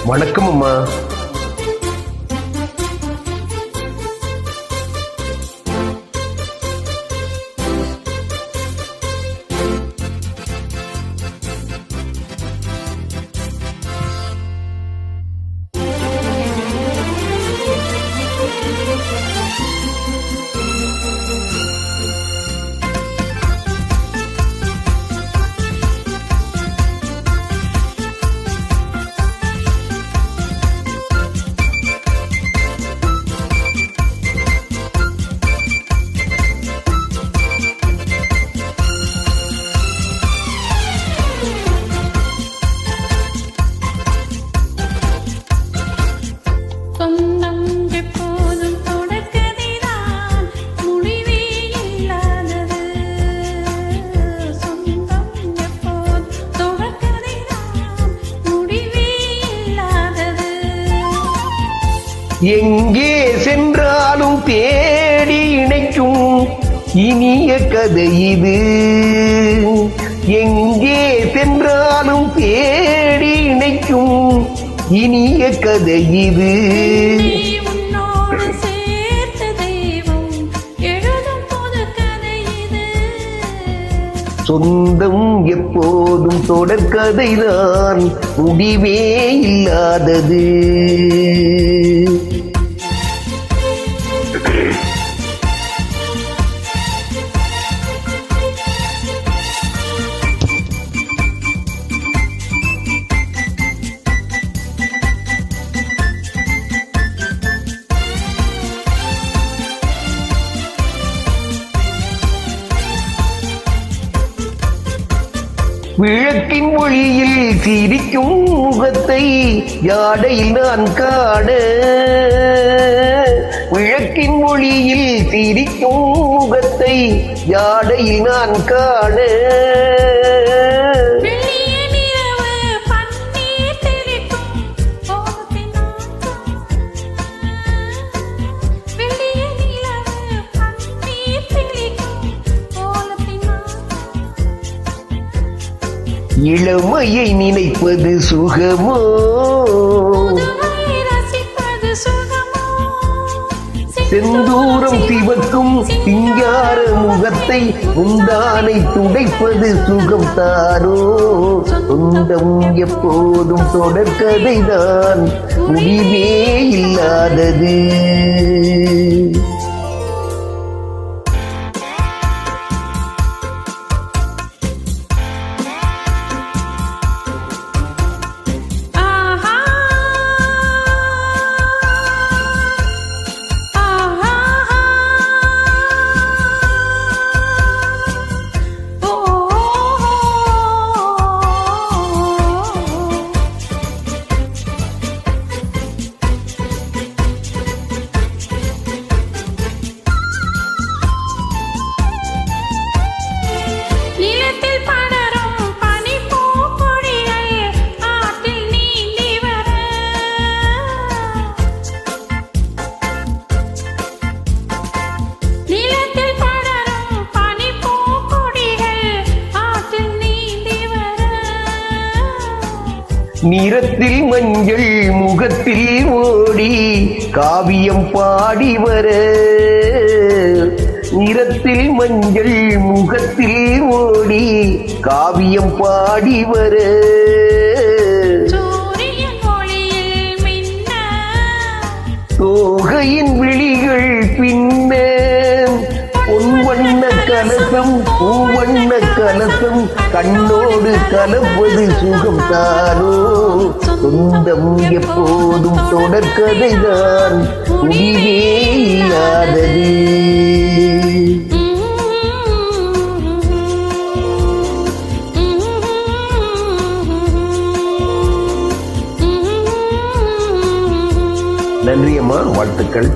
வணக்கம் அம்மா. எங்கே சென்றாலும் தேடி இணைக்கும் இனிய கதை இது. எங்கே சென்றாலும் தேடி இணைக்கும் இனிய கதை இது. சொந்தம் எப்போதும் தொடர்கதைதான், முடிவே இல்லாதது. விளக்கின் ஒளியில் சிரிக்கும் முகத்தை யாடையில் நான் காண, விளக்கின் ஒளியில் சிரிக்கும் முகத்தை யாடையில் நான் காண. இளமையை நினைப்பது சுகமோ, செந்தூரம் சிவக்கும் சிங்கார முகத்தை முந்தானை துடைப்பது சுகம் தானோ. சொந்தம் எப்போதும் தொடர்கதைதான், முடிவே இல்லாதது. நிறத்தில் மஞ்சள் முகத்தில் ஓடி காவியம் பாடி வர, நிறத்தில் மஞ்சள் முகத்தில் ஓடி காவியம் பாடி வர. தோகையின் விழிகள் பின்ன பொன்வண்ண கலசம் பூவண்ண கலசம் கண்ணோடு கலப்பது சுகம் தானோ. சொந்தம் எப்போதும் தொடர்கதைதான், முடிவே இல்லாதது. நன்றி அம்மா, வாழ்த்துக்கள்.